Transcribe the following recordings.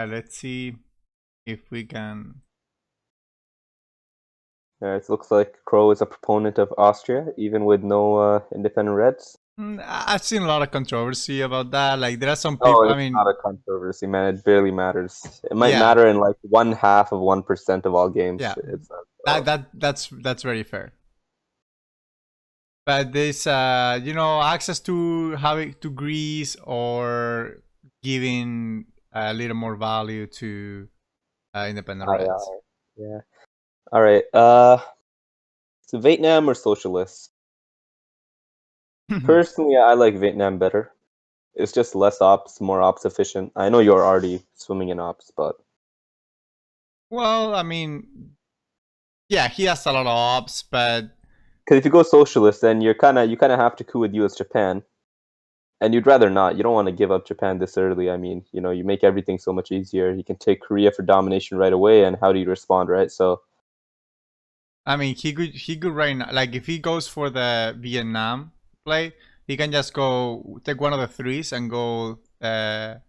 right, let's see if we can. It looks like Crow is a proponent of Austria, even with no independent Reds. I've seen a lot of controversy about that. Like, there are some people. Oh, I it's mean, not a controversy, man. It barely matters. It might yeah, matter in like 0.5% of all games. yeah. It's not, That's very fair. But this, access to having to Greece or giving a little more value to independent Reds. yeah. All right. So Vietnam or socialists? Personally, I like Vietnam better. It's just less ops, more ops efficient. I know you're already swimming in ops, but Well, I mean, yeah, he has a lot of ops, but because if you go socialist, then you kind of have to coup with U.S. Japan, and you'd rather not. You don't want to give up Japan this early. I mean, you make everything so much easier. You can take Korea for domination right away, and how do you respond, right? So I mean, he could right now. Like, if he goes for the Vietnam play, he can just go take one of the threes and go 4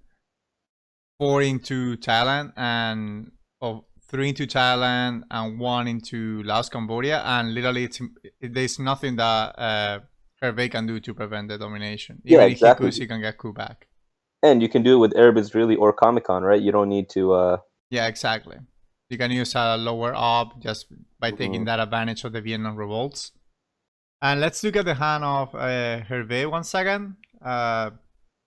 into Thailand and 3 into Thailand and 1 into Laos, Cambodia, and literally there's nothing that Hervé can do to prevent the domination. yeah, Even if he exactly. could, he can get Coup back. And you can do it with Arab Israeli or Comic Con, right? You don't need to. Yeah, exactly. You can use a lower op just by taking that advantage of the Vietnam revolts. And let's look at the hand of Hervé 1 second.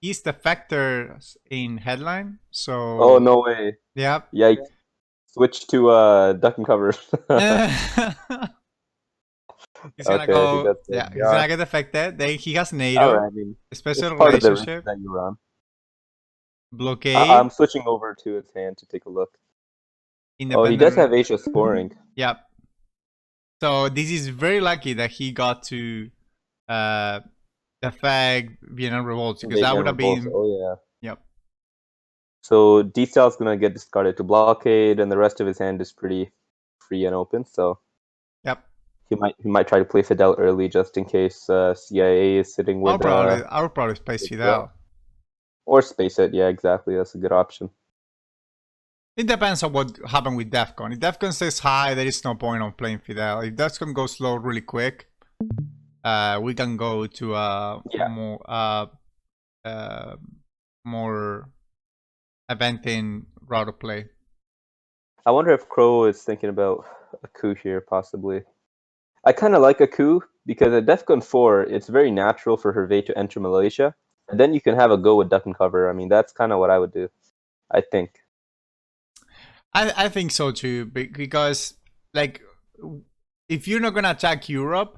He's the factor in headline, so. Oh no way! Yep. Yikes! Switch to duck and cover. He's gonna Okay, I think go. that's it. Yeah, he's Yeah. gonna get affected. Then he has All NATO, right. I mean, special it's part of the risk relationship, that you run. I'm blockade, switching over to his hand to take a look. Oh, he does independent. have HS scoring. Yep. So this is very lucky that he got to affect Vietnam revolts because that would have been. Oh yeah. Yep. So D-Style's gonna get discarded to blockade, and the rest of his hand is pretty free and open. So Yep. he might try to play Fidel early just in case CIA is sitting with. I would probably space Fidel. Or space it. Yeah, exactly. That's a good option. It depends on what happened with DEFCON. If DEFCON stays high, there is no point on playing Fidel. If DEFCON goes low really quick, we can go to a more eventing route of play. I wonder if Crow is thinking about a coup here, possibly. I kind of like a coup because at DEFCON 4, it's very natural for Hervé to enter Malaysia, and then you can have a go with duck and cover. I mean, that's kind of what I would do, I think. I think so too, because like if you're not gonna attack Europe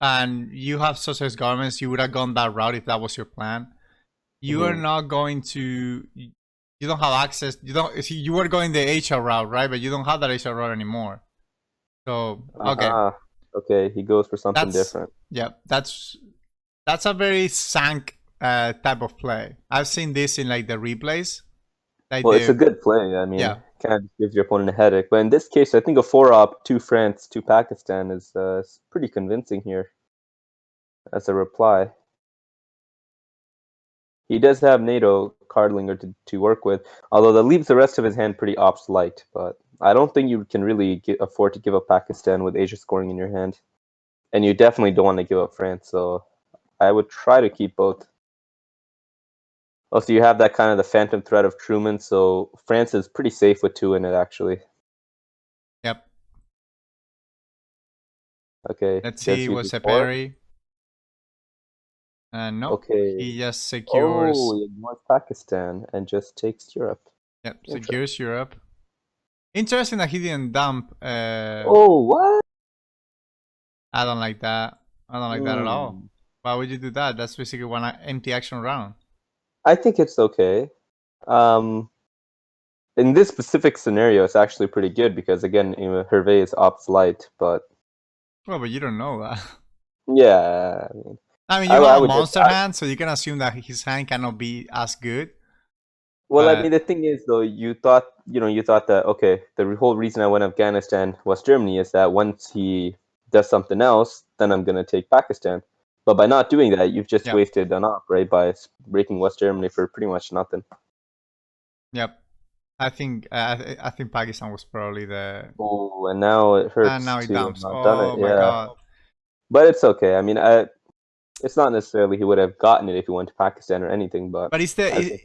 and you have socialist governments, you would have gone that route if that was your plan. You are not going to. You don't have access. You were going the HR route, right? But you don't have that HR route anymore. So okay. Okay, he goes for something different. Yeah, that's a very sank type of play. I've seen this in like the replays. Like well, it's a good play. I mean, kind of gives your opponent a headache. But in this case, I think a 4-op, 2 France, 2 Pakistan is pretty convincing here as a reply. He does have NATO Cardlinger to work with, although that leaves the rest of his hand pretty ops light. But I don't think you can really afford to give up Pakistan with Asia scoring in your hand. And you definitely don't want to give up France, so I would try to keep both. Also, you have that kind of the phantom threat of Truman, so France is pretty safe with 2 in it, actually. Yep. Okay. Let's see what's a parry. No. Okay. He just secures. Oh, he ignores Pakistan and just takes Europe. Yep, secures Europe. Interesting that he didn't dump. Oh, what? I don't like that. I don't like that at all. Why would you do that? That's basically one empty action round. I think it's okay. In this specific scenario, it's actually pretty good because, again, Hervé is ops light, but... Well, but you don't know that. Yeah, I mean, you have a monster hand, so you can assume that his hand cannot be as good. Well, I mean, the thing is, though, you thought that, okay, the whole reason I went Afghanistan, West Germany, is that once he does something else, then I'm going to take Pakistan. But by not doing that, you've just wasted an op, right, by breaking West Germany for pretty much nothing. Yep. I think I think Pakistan was probably the. Oh, and now it And hurts now it to have dumps. not done it. Oh my Yeah, god. but it's okay. I mean, it's not necessarily he would have gotten it if he went to Pakistan or anything, but But it's I think it's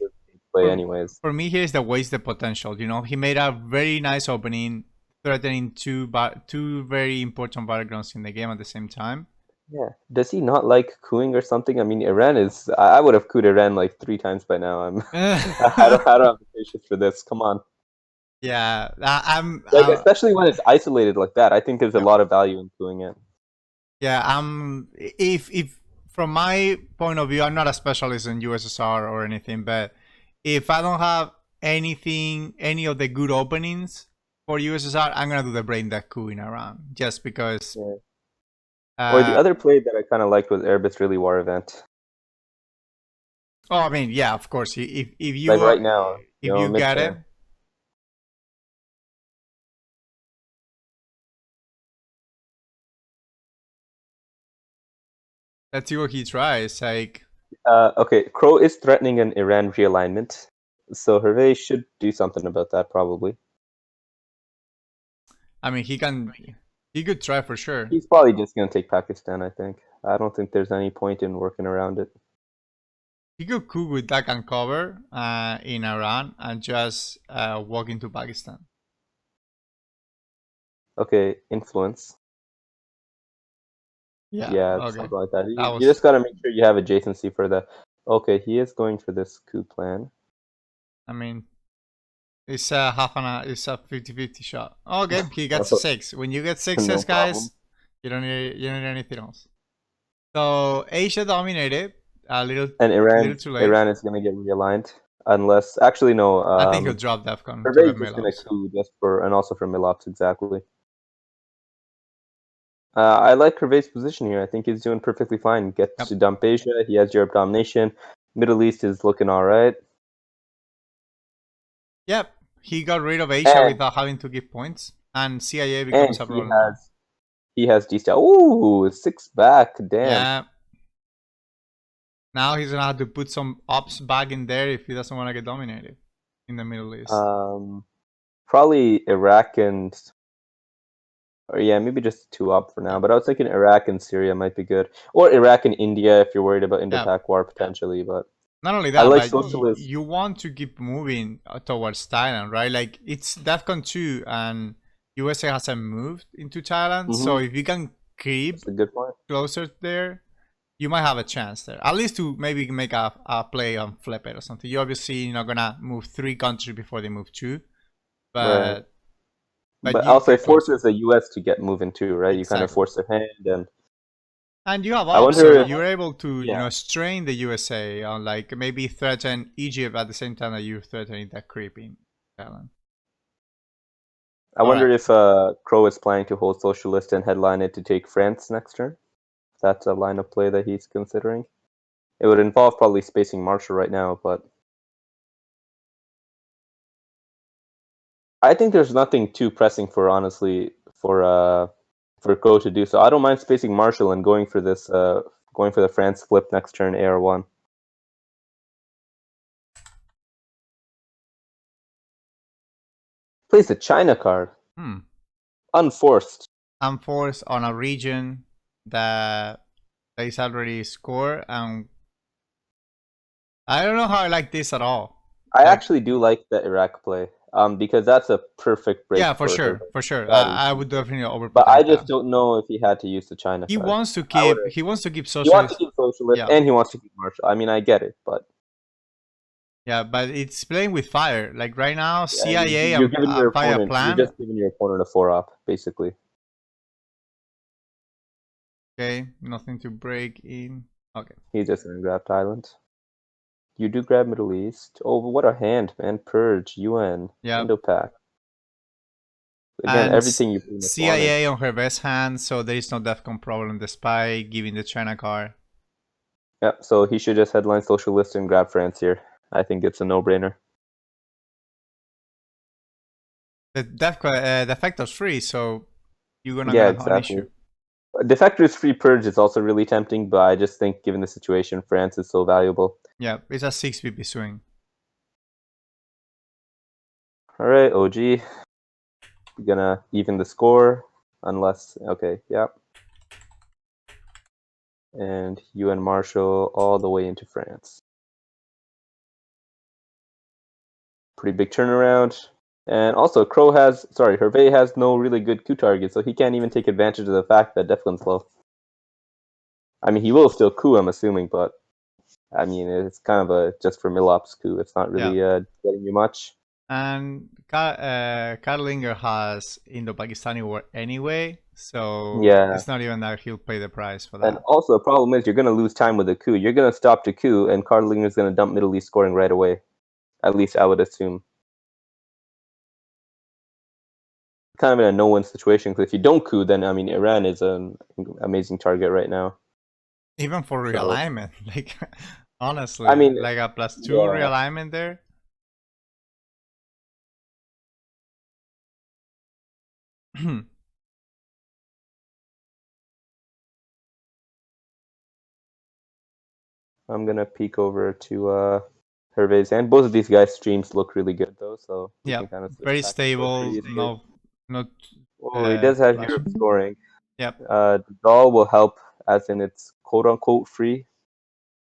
play anyways. for me here's the wasted potential. You know, he made a very nice opening, threatening two very important battlegrounds in the game at the same time. Yeah. Does he not like cooing or something? I mean, Iran is. I would have cooed Iran like 3 times by now. I don't have the patience for this. Come on. Yeah, I'm. Like, especially when it's isolated like that. I think there's a Yeah. lot of value in cooing it. Yeah, if from my point of view, I'm not a specialist in USSR or anything, but if I don't have any of the good openings for USSR, I'm gonna do the brain dead coup in Iran, just because. Yeah. Or the other play that I kind of liked was Airbus Really War Event. Oh, I mean, yeah, of course. If you Like right now, if you get it, midterm. let's see what he tries. Like, Okay, Crow is threatening an Iran realignment, so Hervé should do something about that probably. I mean, he could try for sure. He's probably just going to take Pakistan, I think. I don't think there's any point in working around it. He could cook with that and cover in Iran and just walk into Pakistan. Okay, influence. Yeah, Okay. something like that. That You was. just got to make sure you have adjacency for the. Okay, he is going for this coup plan. I mean, it's a half an hour. It's a 50-50 shot. Okay, he gets a 6. When you get 6s, No guys, problem. you don't need anything else. So Asia dominated a little. And Little too late. Iran is going to get realigned unless actually no. I think he'll drop DEFCON to Hervé the is just going to Milops. coup just for and also for Milops exactly. I like Hervé's position here. I think he's doing perfectly fine. Gets to dump Asia. He has Europe domination. Middle East is looking all right. Yep, he got rid of Asia without having to give points, and CIA becomes a problem. He has D-Style. Ooh, 6 back. Damn. Yeah. Now he's gonna have to put some ops back in there if he doesn't want to get dominated in the Middle East. Probably Iraq and, or yeah, maybe just 2 up for now. But I was thinking Iraq and Syria might be good, or Iraq and India if you're worried about Indo-Pak war potentially. But not only I that, like but you want to keep moving towards Thailand, right? Like it's DEFCON 2 and USA hasn't moved into Thailand, so if you can keep that's a good point. Closer there, you might have a chance there. At least to maybe make a play on flip it or something. You're obviously not gonna move 3 countries before they move 2, but right. But also it forces the US to get moving too, right? Exactly. You kind of force their hand and you have ops, so you're able to strain the USA on like maybe threaten Egypt at the same time that you're threatening that creeping Thailand. I wonder if Crow is planning to hold Socialist and headline it to take France next turn. That's a line of play that he's considering. It would involve probably spacing Marshall right now, but I think there's nothing too pressing for honestly for Crow to do. So I don't mind spacing Marshall and going for this going for the France flip next turn AR1. Plays the China card. Unforced. Unforced on a region that is already scored, and I don't know how I like this at all. I actually do like the Iraq play. Because that's a perfect break. Yeah, for sure. I would definitely overprotect. But I just don't know if he had to use the China. He card. wants to keep. He wants to keep socialist. He wants to keep socialist, and he wants to keep Marshall. I mean, I get it, but yeah, but it's playing with fire. Like right now, CIA and fire plan. You're just giving your opponent a 4-op, basically. Okay, nothing to break in. Okay. He's just gonna grab Thailand. You do grab Middle East. Oh, what a hand, man. Purge, UN, Indo-Pak. Again, and everything you bring CIA on her best hand, so there is no DEFCON problem despite giving the China card. Yeah, so he should just headline Socialist and grab France here. I think it's a no-brainer. The Defector's free, so you're gonna have an issue. Defector's free purge is also really tempting, but I just think given the situation, France is so valuable. Yeah, it's a 6 PP swing. All right, OG. You're gonna even the score, unless okay, yeah. And you and Marshall all the way into France. Pretty big turnaround. And also, Hervé has no really good coup target, so he can't even take advantage of the fact that Defcon's low. I mean, he will still coup, I'm assuming, but I mean, it's kind of just for Milops coup. It's not really getting you much. And Karlinger has Indo-Pakistani war anyway, so yeah, it's not even that he'll pay the price for that. And also, the problem is you're going to lose time with the coup. You're going to stop the coup, and Karlinger is going to dump Middle East scoring right away. At least I would assume. Kind of in a no-win situation, because if you don't coup, then I mean, Iran is an amazing target right now. Even for realignment, like honestly, I mean, like a +2 realignment there. I'm gonna peek over to Hervé's hand. Both of these guys' streams look really good though, so yeah, kind of very stable. Not. Oh, he does have Europe scoring. Yep. The doll will help, as in it's quote unquote free.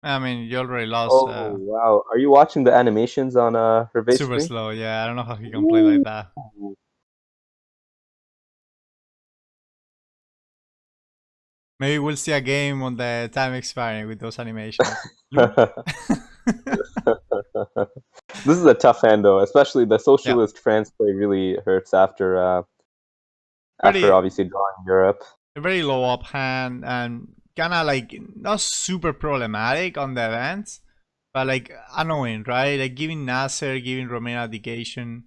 I mean, you already lost. Oh wow! Are you watching the animations on Hervé's super stream? slow. Yeah, I don't know how he can play like that. Maybe we'll see a game on the time expiring with those animations. This is a tough hand though, especially the socialist France play really hurts after obviously drawing Europe. A very low up hand and kind of like not super problematic on the events, but like annoying, right? Like giving Nasser, giving Romania abdication.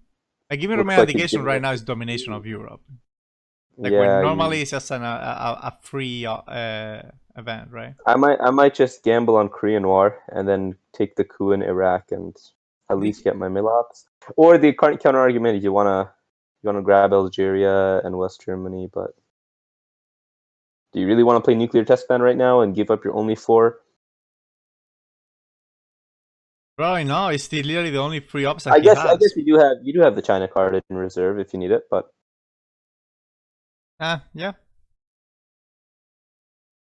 Like giving Romania abdication right now is domination of Europe. Like when normally it's just a free event, right? I might just gamble on Korean War and then take the coup in Iraq and at least get my Milops. Or the counter argument is you wanna grab Algeria and West Germany, but do you really want to play nuclear test ban right now and give up your only 4? Probably no. It's literally the only free option. I guess you do have the China card in reserve if you need it, but yeah.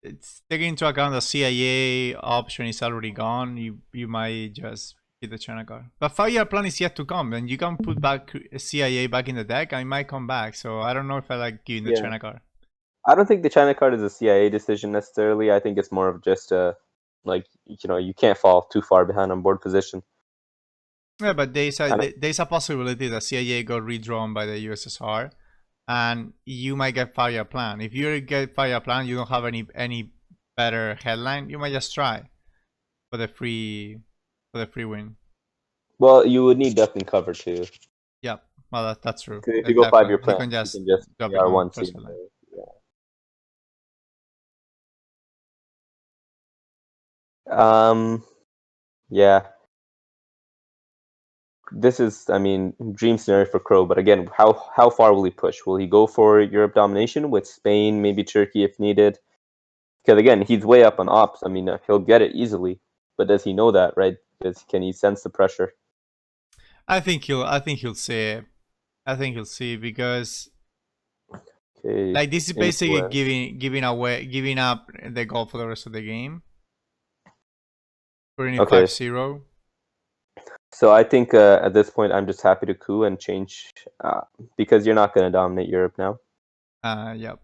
It's taking into account the CIA option is already gone. You might just get the China card. But 5-year plan is yet to come, and you can put back CIA back in the deck. I might come back, so I don't know if I like giving the China card. I don't think the China card is a CIA decision necessarily. I think it's more of just you can't fall too far behind on board position. Yeah, but there's a possibility that CIA got redrawn by the USSR, and you might get 5-year plan. If you get 5-year plan, you don't have any better headline. You might just try for the free win. Well, you would need Duck and cover too. Yeah, well that's true. If you go 5-year plan, you can just drop it on first line. Yeah. This is, I mean, dream scenario for Crow. But again, how far will he push? Will he go for Europe domination with Spain, maybe Turkey if needed? Because again, he's way up on ops. I mean, he'll get it easily. But does he know that, right? Can he sense the pressure? I think he'll see. I think he'll see because like this is basically giving up the goal for the rest of the game. Putting it 5-0. So I think at this point I'm just happy to coup and change because you're not going to dominate Europe now. Yep.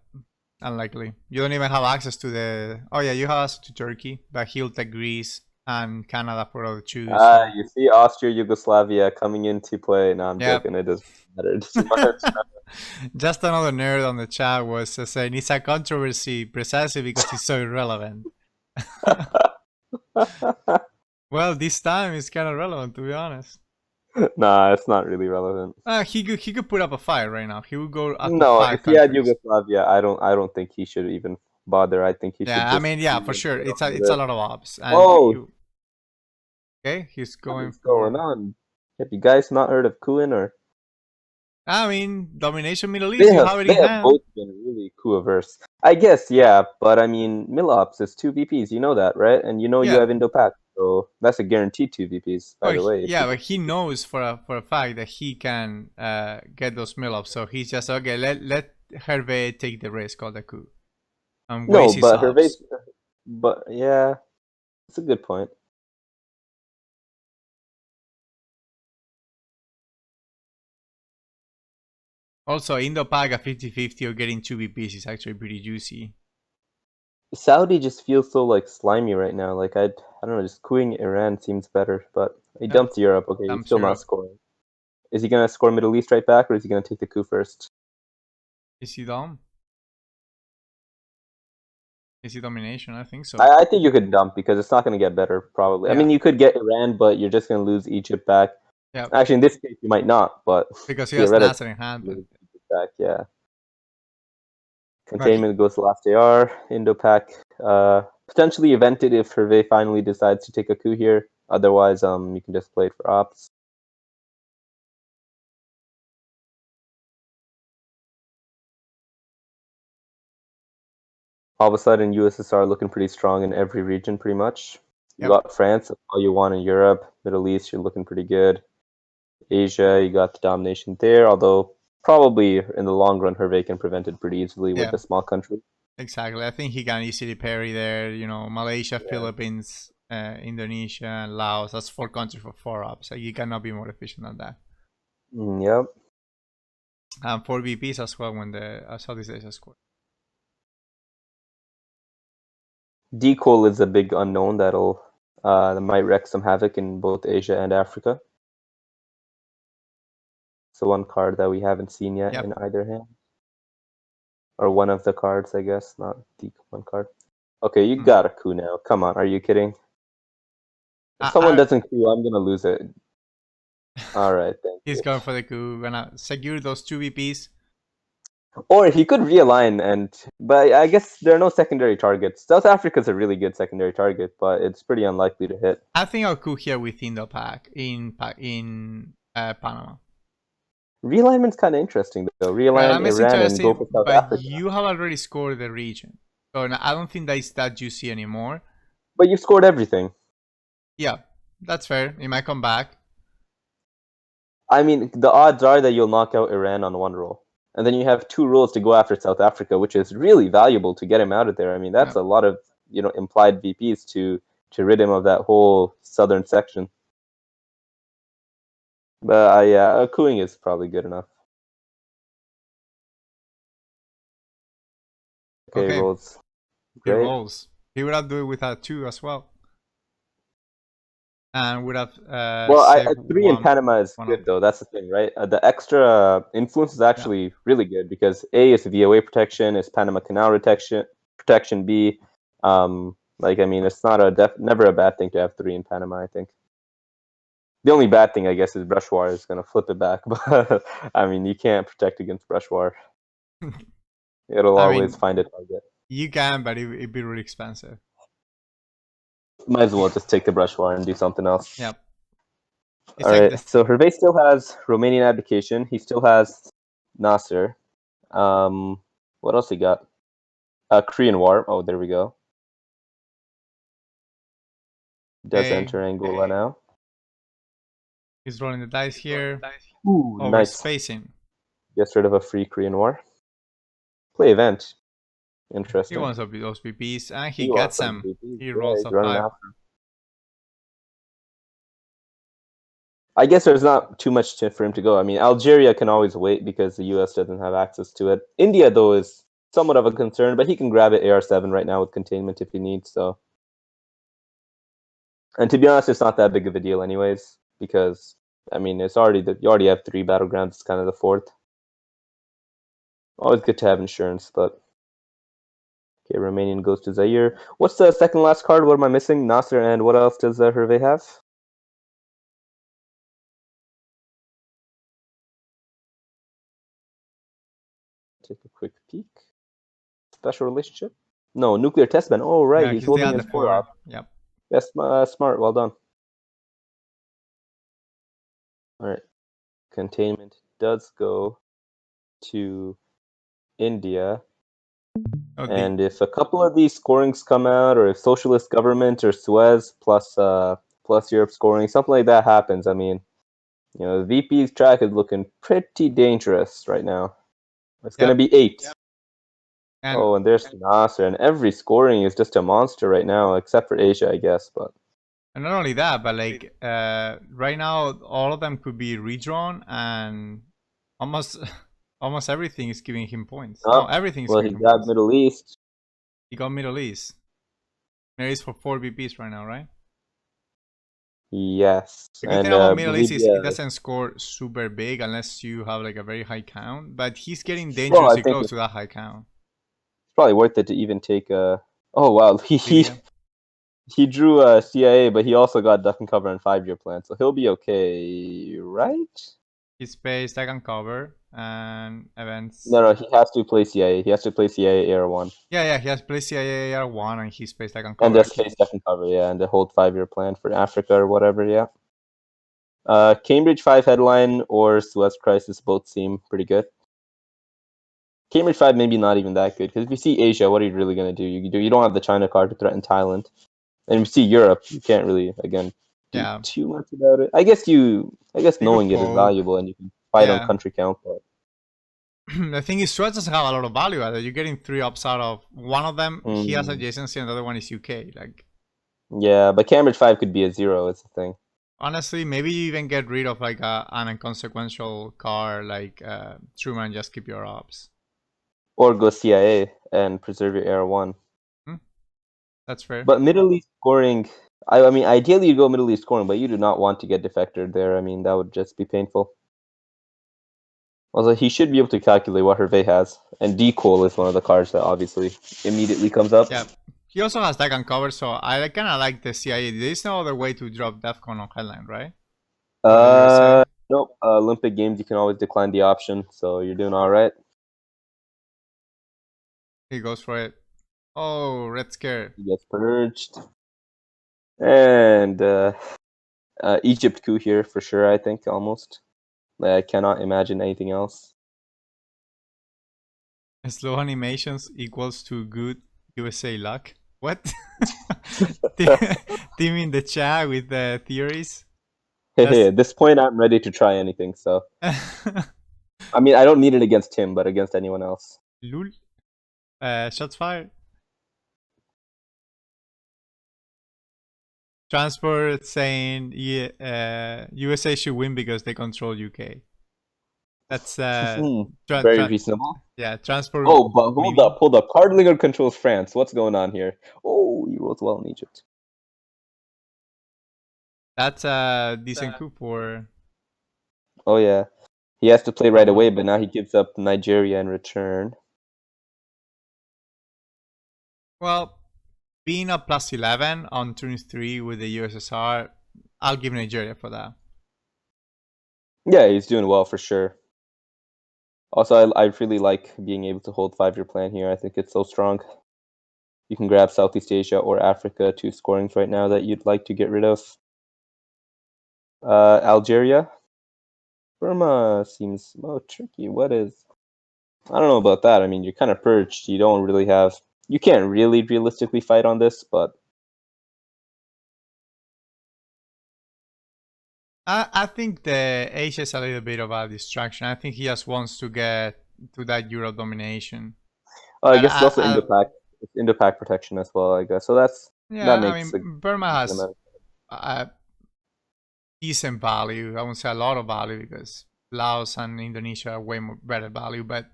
Unlikely. You don't even have access to the... Oh yeah, you have access to Turkey, but he'll take Greece and Canada for other choose. You see Austria, Yugoslavia coming into play. No, I'm joking. It doesn't matter too much. Just another nerd on the chat was saying it's a controversy precisely because it's so irrelevant. Well, this time it's kind of relevant, to be honest. Nah, it's not really relevant. He could put up a fight right now. He would go up to 5 if he had Yugoslavia, I don't think he should even bother. I think he should. Yeah, I mean, yeah, for sure. It's a lot of ops. And okay, he's going. What's going on? Have you guys not heard of Coup or? I mean, domination Middle East. They have both been really coup averse. I guess, yeah, but I mean, Milops is 2 VPs. You know that, right? And you know you have Indo-Pak. so that's a guaranteed 2 VPs, by the way. Yeah, but he knows for a fact that he can get those mill ups. So he's just okay. Let Hervé take the risk of the coup and No, waste his but ups. but yeah, it's a good point. Also, Indo-Pak at 50-50 or getting 2 VPs is actually pretty juicy. Saudi just feels so like slimy right now. Like I don't know, just queuing Iran seems better. But he dumped Europe. Okay, he's Dumps still not Europe. scoring. Is he gonna score Middle East right back, or is he gonna take the coup first? Is he dumb? Is he domination? I think so. I think you could dump because it's not gonna get better. Probably. Yeah. I mean, you could get Iran, but you're just gonna lose Egypt back. Yeah. Actually, in this case, you might not. But Because he has theoretically, Nasser in hand. But... lose Egypt back. Yeah. But Containment goes to last AR. Indo-Pak potentially evented if Hervé finally decides to take a coup here. Otherwise, you can just play it for ops. All of a sudden, USSR looking pretty strong in every region, pretty much. You got France, that's all you want in Europe. Middle East, you're looking pretty good. Asia, you got the domination there, although probably in the long run, Hervé can prevent it pretty easily with a small country. Exactly. I think he can easily parry there. You know, Malaysia, Philippines, Indonesia, and Laos. That's 4 countries for 4 ups. So you cannot be more efficient than that. Yep. And 4 VPs as well when the Southeast Asia score. Decol is a big unknown that might wreak some havoc in both Asia and Africa. So one card that we haven't seen yet in either hand. Or one of the cards, I guess, not the one card. Okay, you got a coup now. Come on, are you kidding? If someone doesn't coup, I'm gonna lose it. All right, thank He's you. going for the coup. Gonna secure those 2 VPs. Or he could realign, but I guess there are no secondary targets. South Africa's a really good secondary target, but it's pretty unlikely to hit. I think I'll coup here with Indo-Pak in Panama. Realignment's kind of interesting though. Realign Iran and go for South Africa. You have already scored the region, so I don't think that is that juicy anymore. But you've scored everything. Yeah, that's fair. It might come back. I mean, the odds are that you'll knock out Iran on one roll. And then you have 2 rolls to go after South Africa, which is really valuable to get him out of there. I mean, that's a lot of implied VPs to rid him of that whole southern section. But yeah, cooing is probably good enough. Okay. Rolls. Great. He rolls. He would have do it with a 2 as well. And would have. Well, 3 in Panama is good though. That's the thing, right? The extra influence is actually really good because A is VOA protection, is Panama Canal protection. B, like I mean, it's not never a bad thing to have 3 in Panama. I think. The only bad thing, I guess, is Brushwar is going to flip it back. But I mean, you can't protect against Brushwar. It'll always find a target. You can, but it'd be really expensive. Might as well just take the Brushwar and do something else. Yep. All right. So Hervé still has Romanian abdication. He still has Nasser. What else he got? Korean War. Oh, there we go. Does enter Angola now. He's rolling the dice here. Ooh, nice. Spacing. Gets rid of a free Korean War. Play event. Interesting. He wants those VPs, and he gets them. He rolls a 5. I guess there's not too much for him to go. I mean, Algeria can always wait because the US doesn't have access to it. India, though, is somewhat of a concern, but he can grab it AR7 right now with containment if he needs. So, and to be honest, it's not that big of a deal, anyways, because I mean, you already have 3 battlegrounds. It's kind of the 4th. Always good to have insurance, but okay. Romanian goes to Zaire. What's the second last card? What am I missing? Nasser, and what else does Hervé have? Take a quick peek. Special relationship? No, nuclear test ban. Oh, right. He's holding his 4. Yep. That's smart. Well done. All right. Containment does go to India. Oh, And if a couple of these scorings come out, or if socialist government or Suez plus Europe scoring, something like that happens, I mean, the VP's track is looking pretty dangerous right now. It's going to be 8. Yep. and Oh, and there's Nasser, and every scoring is just a monster right now, except for Asia, I guess. But and not only that, but like right now, all of them could be redrawn, and almost almost everything is giving him points. No, everything is well, he giving him got points. Middle East. He got Middle East. Middle East for 4 VPs right now, right? Yes, The good and thing about Middle East is it Bolivia. doesn't score super big unless you have like a very high count, but he's getting Well, I dangerously think close it's to that high count. probably worth it to even take a. Oh wow, Libya. he drew a CIA, but he also got duck and cover and 5-year plan, so he'll be okay, right? His space, I can cover, and events. No, he has to play CIA. He has to play CIA Air 1. Yeah, he has placed CIAR 1 and his space, I can And cover. just face duck and cover, yeah, and the whole 5-year plan for Africa or whatever, yeah. Cambridge 5 headline or Suez Crisis both seem pretty good. Cambridge 5 maybe not even that good, because if you see Asia, what are you really going to do? You don't have the China card to threaten Thailand. And if you see Europe, you can't really, again, do too much about it. I guess knowing it is valuable, and you can fight on country count. But the thing is, Suez doesn't have a lot of value either. You're getting 3 ups out of one of them. He has adjacency, and the other one is UK. Like, yeah, but Cambridge 5 could be a 0. It's the thing. Honestly, maybe you even get rid of like an inconsequential car like Truman. Just keep your ups. Or go CIA and preserve your Air 1. That's fair. But Middle East scoring, I mean, ideally you go Middle East scoring, but you do not want to get defected there. I mean, that would just be painful. Also, he should be able to calculate what Hervé has, and decoal is one of the cards that obviously immediately comes up. Yeah, he also has that can cover, so I kind of like the CIA. There's no other way to drop DEFCON on headline, right? Nope. Olympic Games, you can always decline the option, so you're doing all right. He goes for it. Oh, Red Scare. He gets purged. And Egypt coup here for sure, I think, almost. I cannot imagine anything else. Slow animations equals to good USA luck. What? Team in the chat with the theories. Hey, at this point, I'm ready to try anything, so. I mean, I don't need it against him, but against anyone else. Lul. Shots fired. Transport saying USA should win because they control UK. That's very reasonable. Yeah, transport. Oh, but hold up. Cardlinger controls France. What's going on here? Oh, he rolls well in Egypt. That's a decent coup for. Oh yeah, he has to play right away, but now he gives up Nigeria in return. Well, being a +11 on turn 3 with the USSR, I'll give Nigeria for that. Yeah, he's doing well for sure. Also, I really like being able to hold 5-year plan here. I think it's so strong. You can grab Southeast Asia or Africa, 2 scorings right now that you'd like to get rid of. Algeria. Burma seems tricky. What is... I don't know about that. I mean, you're kind of purged. You don't really have... You can't really realistically fight on this, but... I think the Asia is a little bit of a distraction. I think he just wants to get to that Euro domination. I guess it's also Indo-Pac protection as well, I guess. So that makes... I mean, Burma has a decent value. I won't say a lot of value because Laos and Indonesia are way more better value, but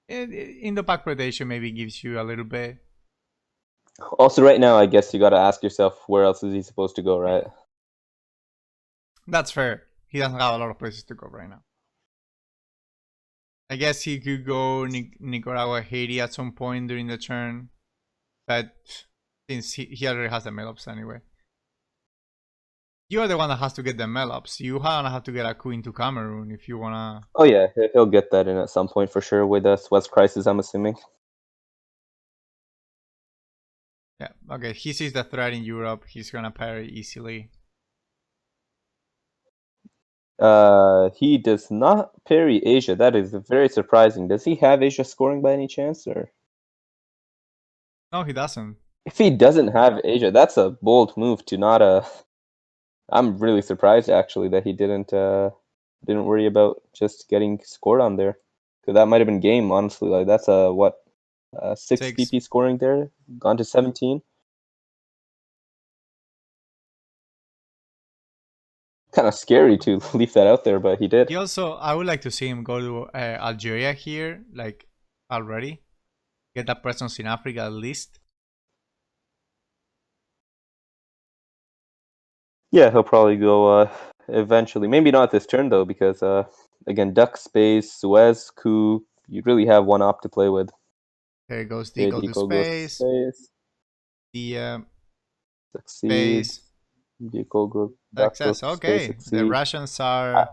Indo-Pac predation maybe gives you a little bit. Also, right now, I guess you got to ask yourself, where else is he supposed to go, right? That's fair. He doesn't have a lot of places to go right now. I guess he could go Nicaragua, Haiti at some point during the turn, but since he already has the mail-ups anyway. You are the one that has to get the mail-ups. You have to get a coup into Cameroon if you wanna. Oh yeah, he'll get that in at some point for sure with the Suez Crisis, I'm assuming. Yeah, okay. He sees the threat in Europe. He's gonna parry easily. He does not parry Asia. That is very surprising. Does he have Asia scoring by any chance, or? No, he doesn't. If he doesn't have Asia, that's a bold move to not I'm really surprised actually that he didn't worry about just getting scored on there. Because that might have been game, honestly. Like that's a what 6 6. VP scoring there, gone to 17. Kind of scary to leave that out there, but he did. He also, I would like to see him go to Algeria here, like already. Get that presence in Africa at least. Yeah, he'll probably go eventually. Maybe not this turn though, because again, Duck space, Suez, Coup. You really have one op to play with. There goes Okay, Deco to Deco goes to space. space. The Succeeds. space. Deco goes. Duck goes Success. to space. Okay. The Succeeds. Russians I, are I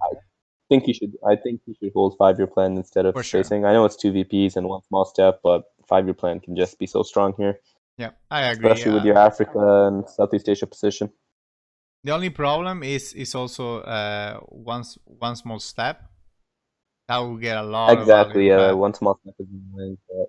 think he should. I think he should hold 5-year plan instead of for sure. spacing. I know it's 2 VPs and one small step, but 5-year plan can just be so strong here, Yeah, I agree. especially with your Africa and Southeast Asia position. The only problem is also one small step. That will get a lot of value, Exactly. but One small step is annoying, but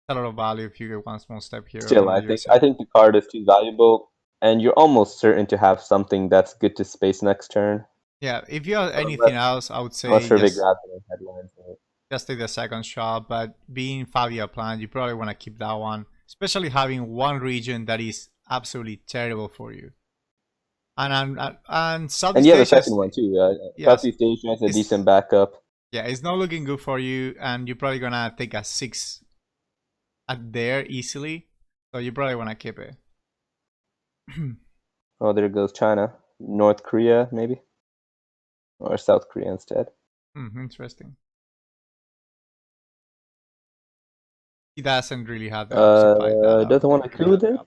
a lot of value if you get one small step here still, on the I USL. think the card is too valuable, and you're almost certain to have something that's good to space next turn, Yeah, if you have anything unless else, I would say Hervé grabs it in headlines. Right? just take the second shot. But being 5-year plan, you probably want to keep that one, especially having one region that is absolutely terrible for you. And And Southeast you have a Asia, second one too. yes, Southeast Asia has a it's decent backup. yeah, it's not looking good for you, and you're probably gonna take a 6 at there easily. So you probably want to keep it. Oh, there goes China, North Korea maybe, or South Korea instead. Interesting. He doesn't really have the ops to fight that, I Doesn't don't want to think. coup with it.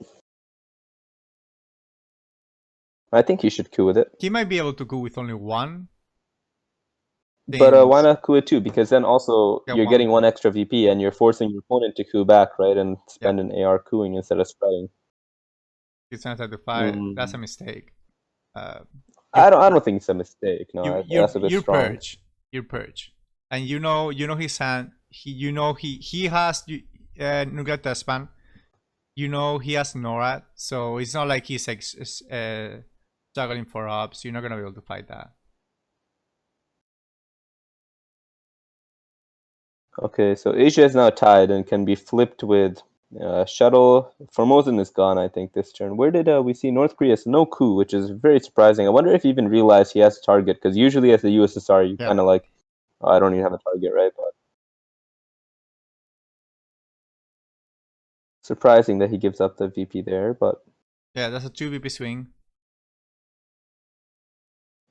I think you should coup with it. He might be able to go with only one. But why not coup it too? Because then also Yeah, you're getting one extra VP and you're forcing your opponent to coup back, right? And spend an AR cooing instead of spreading. It's not to fight. That's a mistake. I don't think it's a mistake. No, that's a bit you strong. purge. You purge. And you know his hand. He has nuclear test ban. You know he has NORAD, so it's not like he's struggling for ops. You're not gonna be able to fight that. Okay, so Asia is now tied and can be flipped with shuttle. Formosan is gone, I think, this turn. Where did we see North Korea? So no coup, which is very surprising. I wonder if he even realized he has a target, because usually as the USSR, you kind of like, oh, I don't even have a target, right? But surprising that he gives up the VP there, but yeah, that's a 2 VP swing.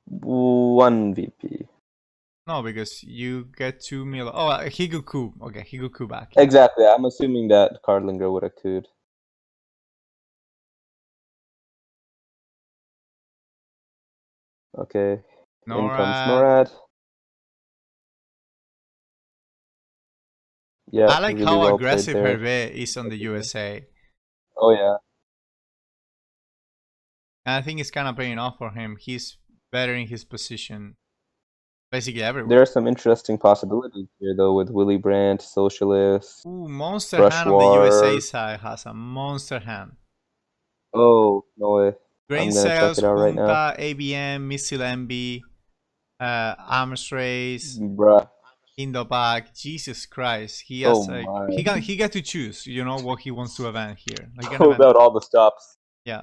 1 VP. No, because you get 2 mil. Oh, Higu coup. Okay, Higu coup back. Yeah. Exactly. I'm assuming that Cardlinger would have cooed. Okay. In comes NORAD. Yeah, I like really how well aggressive played there. Hervé is on the USA. Oh yeah. And I think it's kind of paying off for him. He's better in his position basically everywhere. There are some interesting possibilities here, though, with Willy Brandt, Socialist. Ooh, Monster Brush Hand on the War. USA side has a monster hand. Oh, no way. Grain I'm going to check Sales, it out right now. Junta, ABM, Missile MB, Arms Race, Bruh. Indopac. Jesus Christ. He has he get to choose, you know, what he wants to event here. Like, Pulled out all the stops. Yeah.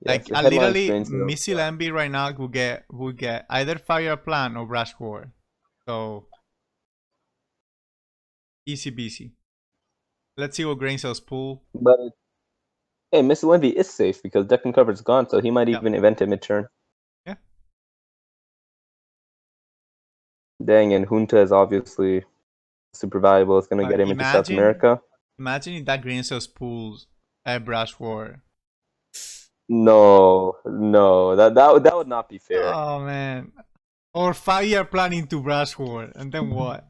Yes, Like literally Missile MB right now will get either Fire Plan or Brush War. So easy peasy. Let's see what Grain Cells pull. But hey, Missile Envy is safe because deck and cover's gone, so he might even event it mid-turn. Yeah. Dang, and Junta is obviously super valuable. It's going to get him into South America. Imagine if that Grain Cells pulls a Brush War. No, that would not be fair. Oh man. Or 5-year plan into Brush War, and then what?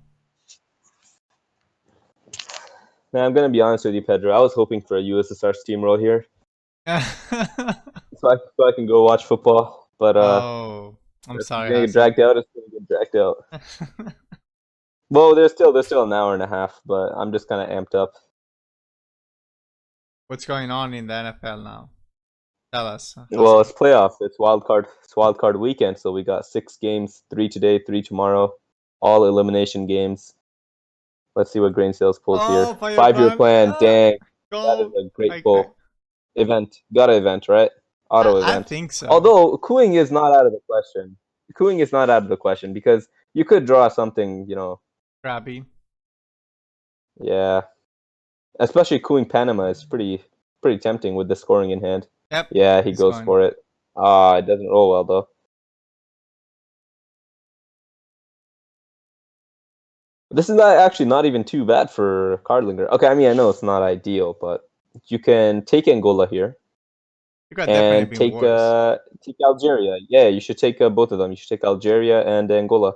Man, I'm gonna be honest with you, Pedro. I was hoping for a USSR steamroll here, so I can go watch football. But oh, I'm sorry. It's gonna get dragged out. It's gonna get dragged out. Well, there's still an hour and a half, but I'm just kind of amped up. What's going on in the NFL now? Tell us, Well, Hasan. it's playoffs. It's wild card. It's wild card weekend, so we got 6 games: 3 today, 3 tomorrow, all elimination games. Let's see what Grain Sales pulls here. Oh, Fire 5-year Plan. plan. Dang, that is Go. a great I, I, pull. Event. Got an event, right? Auto I event. think so. Although cooing is not out of the question. Cooing is not out of the question because you could draw something, Crappy. yeah. Especially cooing Panama is pretty tempting with the scoring in hand. Yep. Yeah, he He's goes going. for it. It doesn't roll well though. This is actually not even too bad for Cardlinger. Okay, I mean I know it's not ideal, but you can take Angola here You could definitely and been worse. take Algeria. Yeah, you should take both of them. You should take Algeria and Angola.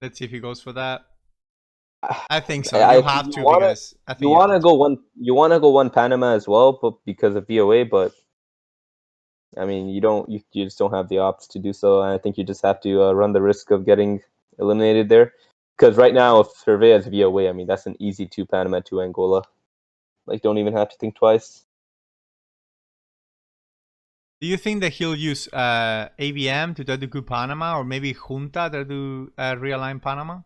Let's see if he goes for that. I think so. I You think have to because I you think you wanna have to. go one Panama as well, but because of VOA, but I mean you just don't have the ops to do so, and I think you just have to run the risk of getting eliminated there. Because right now, if Hervé has VOA, I mean that's an easy 2 Panama to Angola. Like don't even have to think twice. Do you think that he'll use ABM to do Panama or maybe Junta to do realign Panama?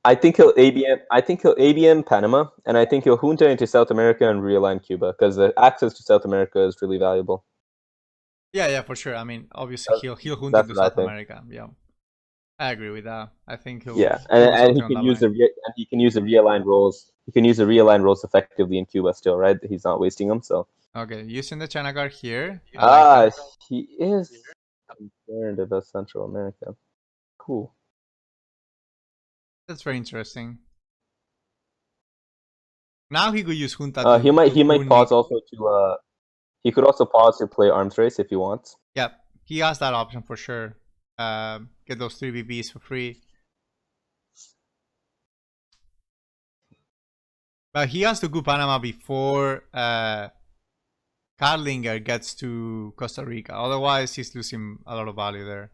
I think he'll ABM. I think he'll ABM Panama, and I think he'll junta into South America and realign Cuba because the access to South America is really valuable. Yeah, for sure. I mean, obviously he'll Junta That's to what I South think. America. Yeah, I agree with that. I think Yeah, he'll do and something on that line. he can use the realigned roles. He can use the realigned roles effectively in Cuba still, right? He's not wasting them. So Okay, using the China guard here. I like ah, that. he is concerned about Central America. Cool. That's very interesting. Now he could use Junta He to might pause also to he could also pause to play arms race if he wants. Yep, he has that option for sure. Get those 3 BBs for free. But he has to go Panama before Carlinger gets to Costa Rica. Otherwise, he's losing a lot of value there.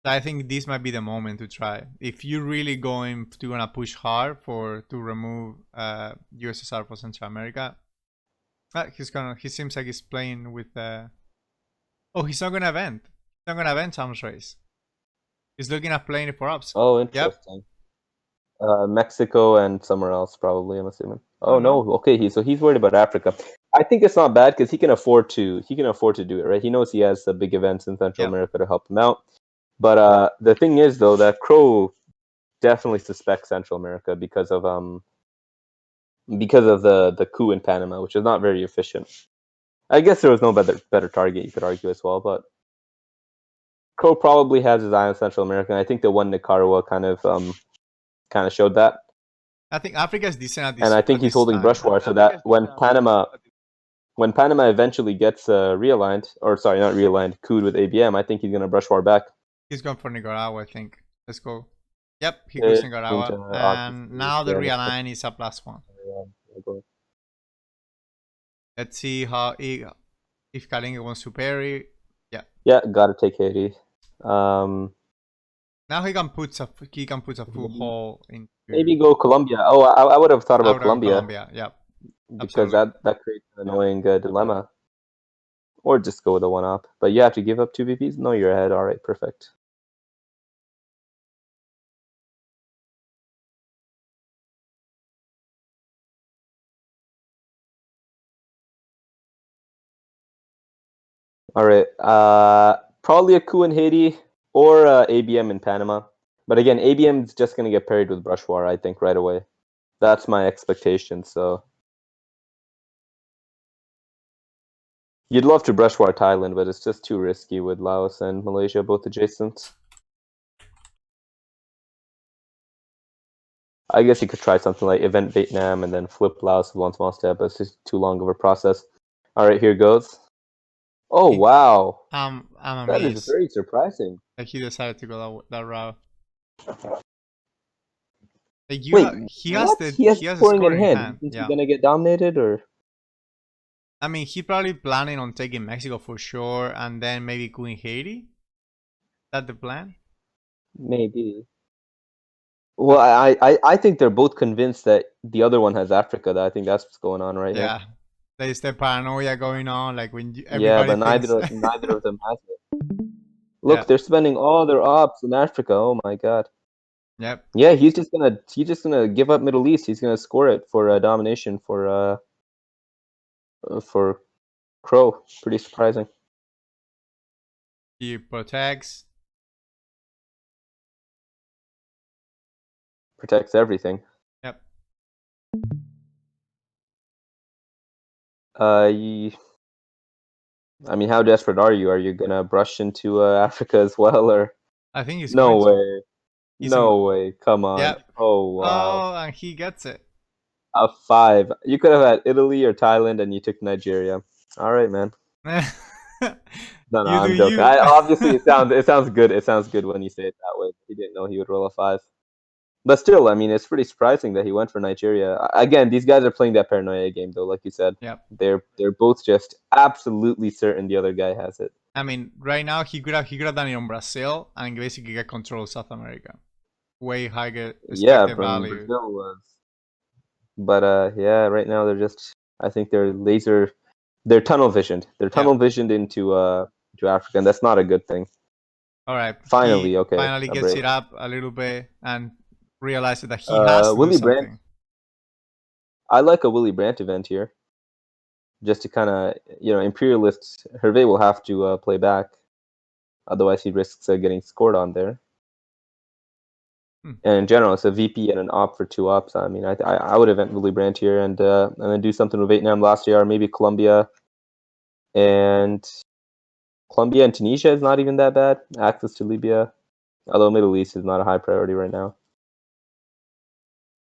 I think this might be the moment to try. If you're really going to gonna push hard to remove USSR for Central America, he seems like he's playing with oh, he's not gonna event. He's not gonna event Sam's race. He's looking at playing it for ups. Oh, Yep. interesting. Mexico and somewhere else probably. I'm assuming. Oh Oh no. no. Okay. He's worried about Africa. I think it's not bad because he can afford to do it, right? He knows he has big events in Central Yep. America to help him out. But the thing is though that Crow definitely suspects Central America because of the coup in Panama, which is not very efficient. I guess there was no better target you could argue as well, but Crow probably has his eye on Central America. And I think the one Nicaragua kind of showed that. I think Africa is decent at And this I think he's holding time. brush war so that when Panama eventually gets realigned, or sorry, not realigned, cooed with ABM, I think he's gonna brush war back. He's going for Nicaragua, I think. Let's go. Yep, he goes Nicaragua. And now the realign is a +1. Let's see how if Kalinga wants to parry. Yeah. Yeah, gotta take Haiti. Um, Now he can put a full hole into. maybe go Colombia. Oh, I would have thought I about would go Colombia Colombia. Yep. because Absolutely. that creates an annoying dilemma. Or just go with a 1-up. But you have to give up 2 VPs? No, you're ahead. All right, perfect. All right. Probably a coup in Haiti or ABM in Panama. But again, ABM is just going to get parried with brush war, I think, right away. That's my expectation. So you'd love to brush war Thailand, but it's just too risky with Laos and Malaysia both adjacent. I guess you could try something like Event Vietnam and then flip Laos with one small step, but it's just too long of a process. All right, here goes. Oh, wow. I'm That is amazed very surprising. that he decided to go that route. Like Wait, he has what? He has a pouring in score in hand. hand. Is he Yeah. gonna get dominated or? I mean, he probably planning on taking Mexico for sure, and then maybe going Haiti. That the plan? Maybe. Well, I think they're both convinced that the other one has Africa. That I think that's what's going on right here. Yeah, there's the paranoia going on, like when Yeah, everybody but thinks. neither of them has it. Yeah. Look, they're spending all their ops in Africa. Oh my God. Yep. Yeah, he's just gonna give up Middle East. He's gonna score it for domination for Crow. Pretty surprising. He protects. Protects everything. Yep. I mean, how desperate are you? Are you gonna brush into Africa as well, or I think he's no going to. way? He's on. No way! Come on! Yep. Oh wow! Oh, and he gets it. A 5. You could have had Italy or Thailand, and you took Nigeria. All right, man. No, You do I'm joking. you. Obviously, it sounds good. It sounds good when you say it that way. He didn't know he would roll a 5. But still, I mean, it's pretty surprising that he went for Nigeria. Again, these guys are playing that paranoia game, though. Like you said, Yep. they're both just absolutely certain the other guy has it. I mean, right now he could have done it on Brazil and basically get control of South America. Way higher Yeah, expected from value. Brazil was. But yeah, right now they're just. I think they're tunnel visioned. They're tunnel visioned into to Africa, and that's not a good thing. All right. Finally, He okay, finally a gets break. it up a little bit and realizes that he has to do Willy Brandt. something. I like a Willy Brandt event here, just to kind of imperialists. Hervé will have to play back, otherwise he risks getting scored on there. Hmm. And in general, it's a VP and an op for 2 ops. I mean, I would event Willy Brandt here and then do something with Vietnam last year, or maybe and Colombia and Tunisia is not even that bad. Access to Libya, although Middle East is not a high priority right now.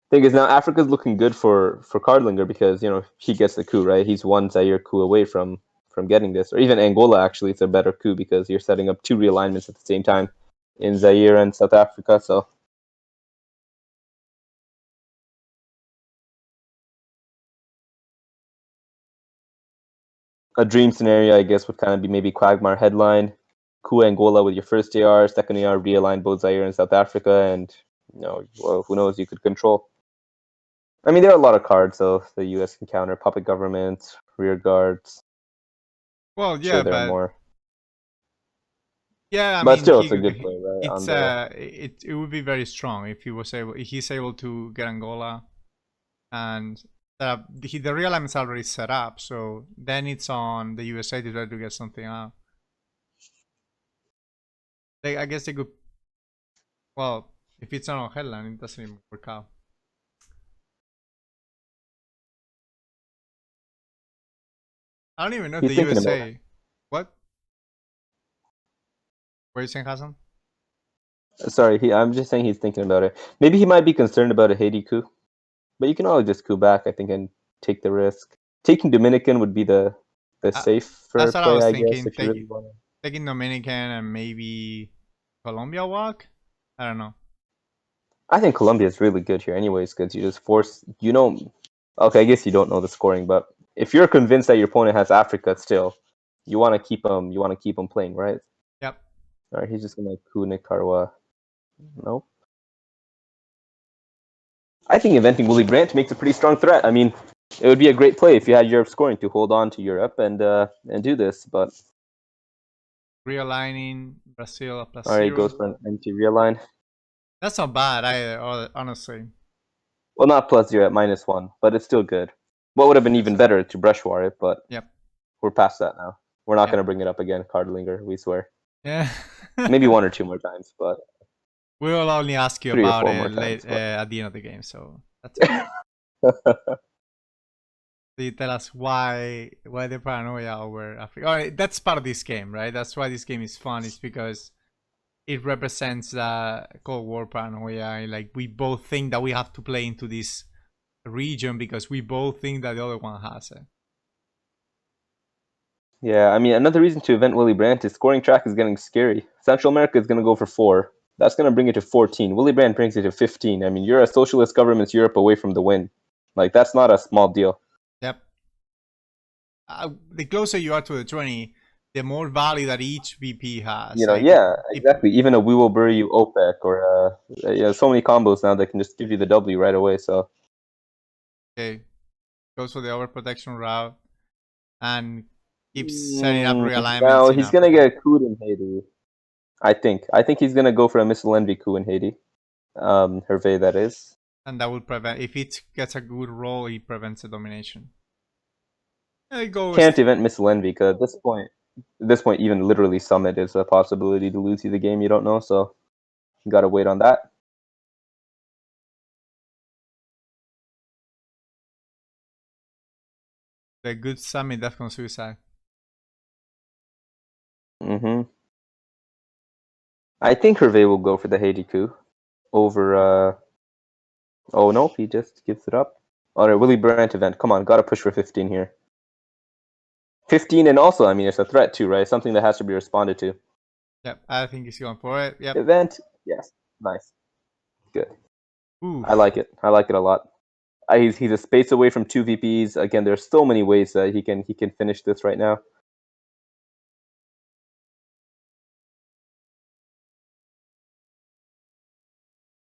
Thing is, now Africa's looking good for Cardlinger because he gets the coup, right. He's one Zaire coup away from getting this, or even Angola. Actually, it's a better coup because you're setting up 2 realignments at the same time in Zaire and South Africa. So a dream scenario, I guess, would kind of be maybe Quagmire headline, coup Angola with your first AR, second AR realign both Zaire and South Africa, and well, who knows, you could control. I mean, there are a lot of cards, though. The U.S. can counter puppet government, rear guards. Well, Sure, yeah, there are but more. yeah, I But mean, still, it's a good play, right? it's On the it would be very strong if he's able to get Angola and the realignment is already set up, so then it's on the USA to try to get something out. I guess they could. Well, if it's not on headline, it doesn't even work out. I don't even know if he's the thinking about USA. What? What are you saying, Hasan? it. Sorry, I'm just saying he's thinking about it. Maybe he might be concerned about a Haiti coup, but you can always just coup back, I think, and take the risk. Taking Dominican would be the Uh, safer that's what I play, was I guess, thinking. if you really want to. Taking Dominican and maybe Colombia walk. I don't know. I think Colombia is really good here, anyways, because you just force. Okay, I guess you don't know the scoring, but if you're convinced that your opponent has Africa still, you want to keep them. You want to keep them playing, right? Yep. All right, he's just gonna coup Nicaragua. Nope. I think inventing Willy Brandt makes a pretty strong threat. I mean, it would be a great play if you had Europe scoring to hold on to Europe and do this. But Realigning Brazil plus all right, 0. goes for an empty realign. That's not bad either, honestly. Well, not +0 at -1, but it's still good. What would have been even That's better to brush war it, but Yep. we're past that now. We're not Yep. going to bring it up again, Cardlinger, we swear. Yeah. Maybe 1 or 2 more times, but We will only ask you 3 or about 4 it more times. at the end of the game, so that's it. So you tell us why the paranoia over Africa. All right, that's part of this game, right? That's why this game is fun. It's because it represents Cold War paranoia. Like we both think that we have to play into this region because we both think that the other one has it. Yeah, I mean, another reason to event Willy Brandt is scoring track is getting scary. Central America is going to go for 4. That's going to bring it to 14. Willy Brandt brings it to 15. I mean, you're a socialist government's Europe away from the win. Like, that's not a small deal. Yep. the closer you are to the 20, the more value that each VP has. You know, Like, yeah, exactly. Even a We Will Bury You OPEC or so many combos now that can just give you the W right away. So okay, goes for the overprotection route and keeps setting up realignments now in he's gonna Africa. get Coup in Haiti. I think he's gonna go for a missile envy coup in Haiti. Hervé, that is. And that would prevent, if it gets a good roll, he prevents the domination. And it goes. Can't event missile envy because at this point, even literally summit is a possibility to lose you the game you don't know. So you gotta wait on that. The good summit Defcon suicide. I think Hervé will go for the Haiti coup over. Oh no, he just gives it up. Alright, Willy Brandt event. Come on, gotta push for 15 here. 15, and also, I mean, it's a threat too, right? Something that has to be responded to. Yep, I think he's going for it. Yep. Event, yes, nice, good. Ooh. I like it. I like it a lot. He's a space away from 2 VPs. Again, there's so many ways that he can finish this right now.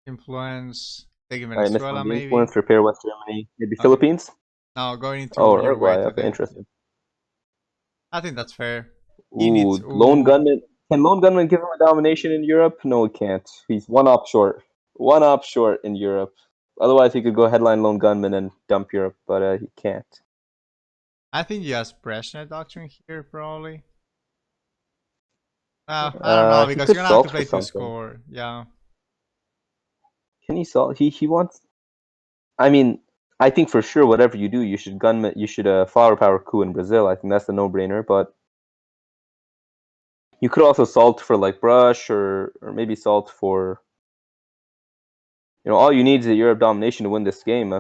Influence. Taking Venezuela, maybe. Influence, repair West Germany, maybe Philippines. No, going into Uruguay. Okay, interesting. I think that's fair. Ooh, lone gunman. Can lone gunman give him a domination in Europe? No, he can't. He's one op short. One op short in Europe. Otherwise, he could go headline lone gunman and dump Europe, but he can't. I think he has Brezhnev doctrine here, probably. I don't know, because you're gonna have to play to score. Yeah. Can he solve? He wants. I mean, I think for sure, whatever you do, you should gunman. You should flower power coup in Brazil. I think that's a no-brainer. But you could also salt for like brush or maybe salt for. You know, all you need is a Europe domination to win this game.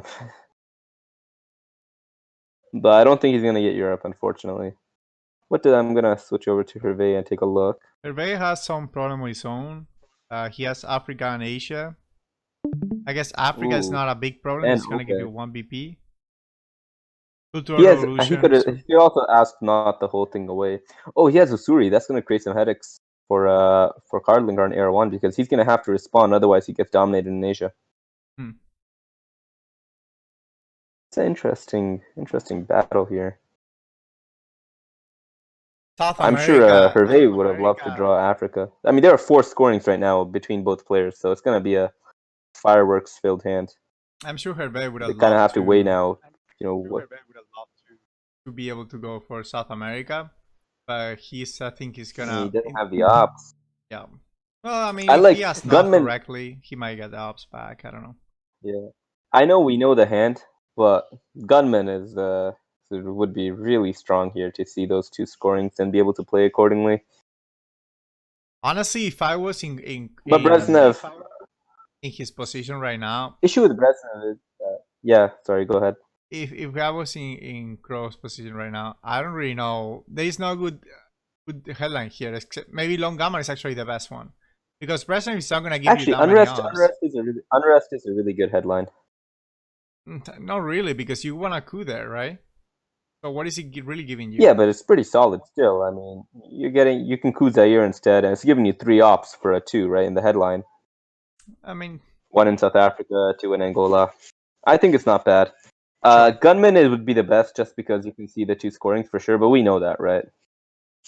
But I don't think he's gonna get Europe, unfortunately. I'm gonna switch over to Hervé and take a look. Hervé has some problem with his own. He has Africa and Asia. I guess Africa is not a big problem. It's gonna give you 1 BP. He could also ask not the whole thing away. Oh, he has Usuri. That's gonna create some headaches for Cardlingar on Air 1 because he's gonna have to respond, otherwise he gets dominated in Asia. It's an interesting battle here. I'm sure Hervé would have loved to draw Africa. I mean, there are 4 scorings right now between both players, so it's gonna be a fireworks-filled hand. I'm sure Hervé would have loved kind of have to weigh now. You know what? To be able to go for South America, but I think he's gonna. He doesn't have the ops. Yeah. Well, I mean, if he has Gunman correctly, he might get the ops back. I don't know. Yeah, I know we know the hand, but Gunman would be really strong here to see those 2 scorings and be able to play accordingly. Honestly, if I was in Brezhnev in his position right now, issue with Brezhnev is yeah. Sorry, go ahead. If I was in Crow's position right now, I don't really know. There is no good headline here. Except maybe Long Gamma is actually the best one, because Brezhnev is not gonna give you that Unrest. many Unrest is a really good headline. Not really, because you want a coup there, right? So what is he really giving you? Yeah, but it's pretty solid still. I mean, you can coup Zaire instead, and it's giving you 3 ops for a 2, right, in the headline. I mean, 1 in South Africa, 2 in Angola. I think it's not bad. Gunman would be the best just because you can see the 2 scorings for sure, but we know that, right?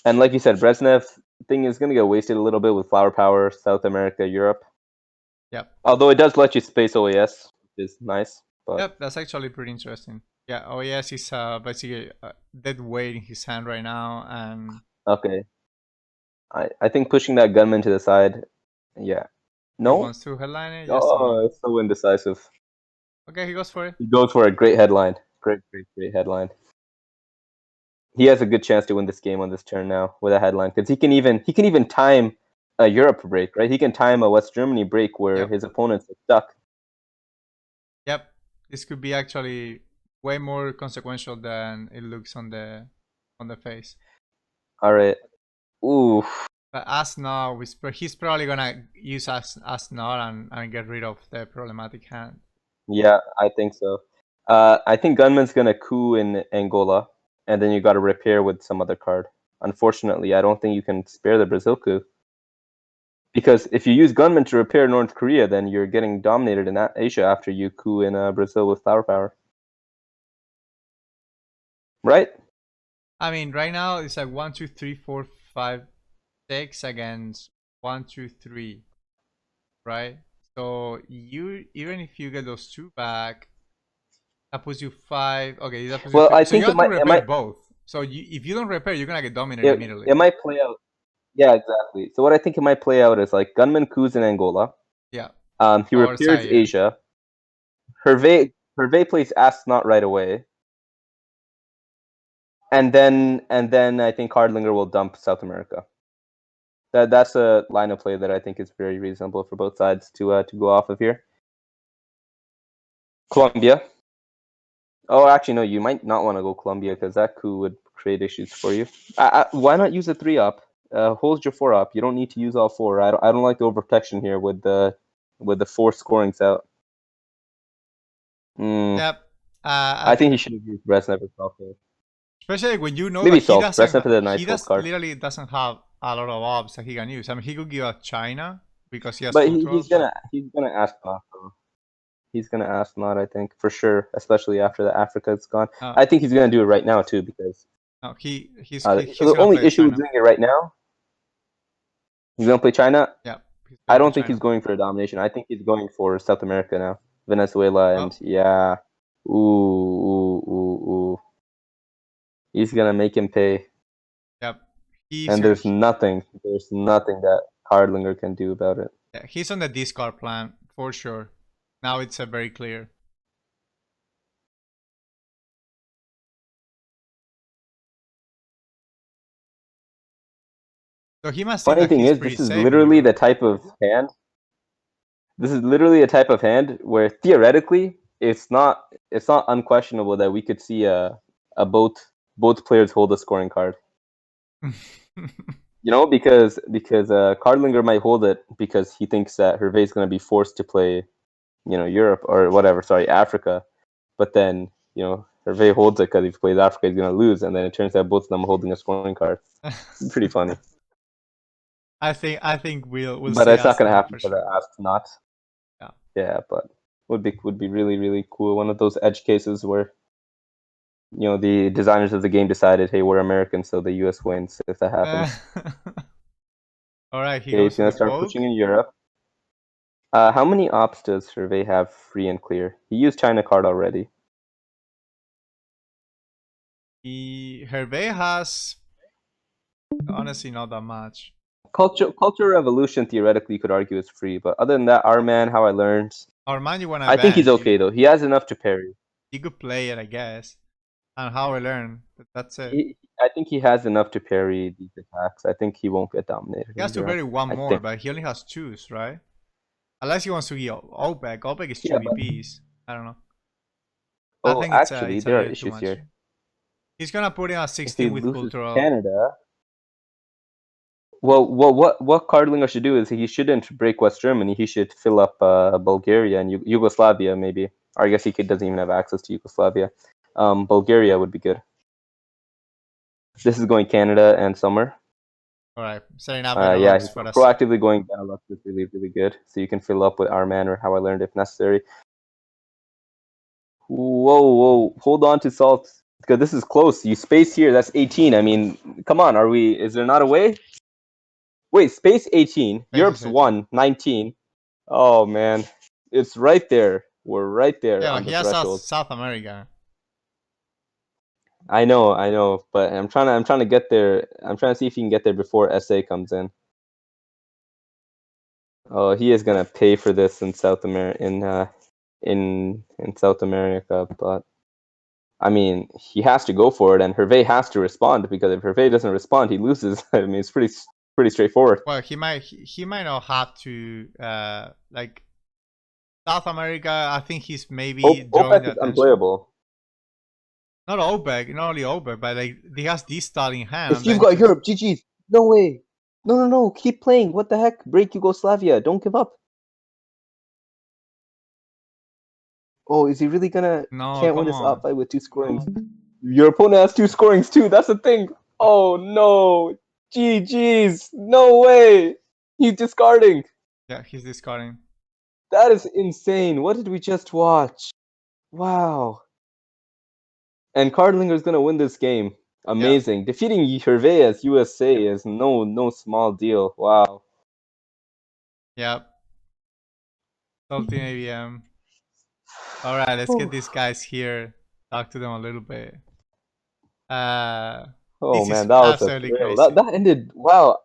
And like you said, Brezhnev thing is going to get wasted a little bit with flower power, South America, Europe. Yep. Although it does let you space OAS, which is nice. But... Yep, that's actually pretty interesting. Yeah, OAS is basically dead weight in his hand right now, and... Okay. I think pushing that Gunman to the side, yeah. No? He wants to headline it? Yes, oh, it's so indecisive. Okay, he goes for it. He goes for a great headline. Great headline. He has a good chance to win this game on this turn now with a headline, because he can even time a Europe break, right? He can time a West Germany break where his opponents are stuck. Yep, this could be actually way more consequential than it looks on the face. All right. Ooh. But Asnar, he's probably gonna use Asnar and get rid of the problematic hand. Yeah, I think so. I think Gunman's gonna coup in Angola, and then you got to repair with some other card. Unfortunately, I don't think you can spare the Brazil coup. Because if you use gunmen to repair North Korea, then you're getting dominated in Asia after you coup in Brazil with flower power. Right? I mean, right now it's like 1, 2, 3, 4, 5, 6 against 1, 2, 3, right? So you even if you get those 2 back, that puts you 5. Okay, that puts you Well, 3. I So you think have to repair both. So if you don't repair, you're gonna get dominated immediately. it might play out. Yeah, exactly. So what I think it might play out is like gunman coups in Angola. Yeah. He Or repairs Zaire. Asia. Hervé plays astronaut right away. And then I think Hardlinger will dump South America. That's a line of play that I think is very reasonable for both sides to go off of here. Colombia. Oh, actually, no. You might not want to go Colombia because that coup would create issues for you. Why not use a 3-up? Hold your 4-up. You don't need to use all 4. I don't like the overprotection here with the 4 scorings out. Yep. I think he should have used Brezhnev or Salto. Especially when you know Maybe that he Salt. doesn't, Brezhnev is a nice hold card. literally doesn't have a lot of ops that he can use. I mean, he could give out China because he has But control. he's gonna ask not. He's gonna ask not. I think for sure, especially after the Africa is gone. I think he's gonna do it right now too because no, he's the gonna only play issue China. with doing it right now. He's gonna play China. Yeah. I don't think he's going for a domination. I think he's going for South America now, Venezuela, and yeah, ooh. He's gonna make him pay. Yep. And there's nothing that Hardlinger can do about it. Yeah, he's on the discard plan for sure. Now it's very clear. So he must. Funny thing is, this is literally the type of hand. This is literally a type of hand where theoretically it's not unquestionable that we could see a both players hold a scoring card. You know, because Cardlinger might hold it because he thinks that Hervé is going to be forced to play, Europe or whatever. Sorry, Africa. But then Hervé holds it because if he plays Africa, he's going to lose, and then it turns out both of them are holding a scoring card. It's pretty funny. I think we'll but see. It's not going to happen for because I asked not. Yeah, but would be really, really cool. One of those edge cases where the designers of the game decided, hey, we're American, so the US wins if that happens. All right, he's gonna start pushing in Europe. How many ops does Hervé have free and clear? He used China card already. Hervé has honestly not that much. Culture Revolution theoretically you could argue is free, but other than that, Our Man, How I Learned. Our Man, you wanna? I think he's okay though. He has enough to parry. He could play it, I guess. And How I Learned. That's it. I think he has enough to parry these attacks. I think he won't get dominated. He has to parry one more, but he only has 2s, right? Unless he wants to get OPEC. OPEC is 2 VPs. I don't know. I think actually, there are issues here. He's gonna put in a 16 with cultural. Canada. Well, what Cardlinger should do is he shouldn't break West Germany. He should fill up Bulgaria and Yugoslavia, maybe. Or I guess he doesn't even have access to Yugoslavia. Bulgaria would be good. This is going Canada and summer. All right, setting up. He's proactively going Benelux is really, really good. So you can fill up with Our Man or How I Learned if necessary. Whoa! Hold on to Salt because this is close. You space here. That's 18. I mean, come on. Is there not a way? Wait, space 18. Europe's 19. Oh man, it's right there. We're right there on the threshold. South America. I know, but I'm trying to get there. I'm trying to see if he can get there before SA comes in. Oh, he is gonna pay for this in South America. In South America, but I mean, he has to go for it, and Hervé has to respond because if Hervé doesn't respond, he loses. I mean, it's pretty straightforward. Well, he might not have to like South America. I think he's maybe drawing OPEC is unplayable. Not OPEC, not only OPEC, but like he has this start in hand. If you've got Europe, GG's. No way. No. Keep playing. What the heck? Break Yugoslavia. Don't give up. Oh, is he really gonna can't win this up fight with 2 scorings? Your opponent has 2 scorings too. That's the thing. Oh no. GG's. No way. He's discarding. Yeah, he's discarding. That is insane. What did we just watch? Wow. And Cardlinger's gonna win this game. Amazing. Defeating Hervé as USA is no small deal. Wow. Yep. Salting ABM. Alright, let's get these guys here. Talk to them a little bit. Oh This is man, that was a absolutely thrill. crazy. That ended wow.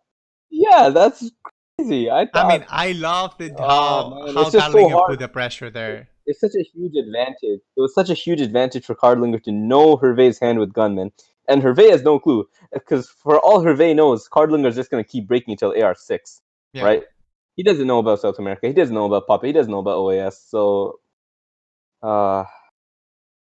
Yeah, that's crazy. I I mean, thought, I loved it oh how man, how it's just so Garlinger hard. put the pressure there. It's such a huge advantage. It was such a huge advantage for Cardlinger to know Hervé's hand with Gunman. And Hervé has no clue. Because for all Hervé knows, Cardlinger's just going to keep breaking until AR6. Yeah. Right? He doesn't know about South America. He doesn't know about Papa. He doesn't know about OAS. So,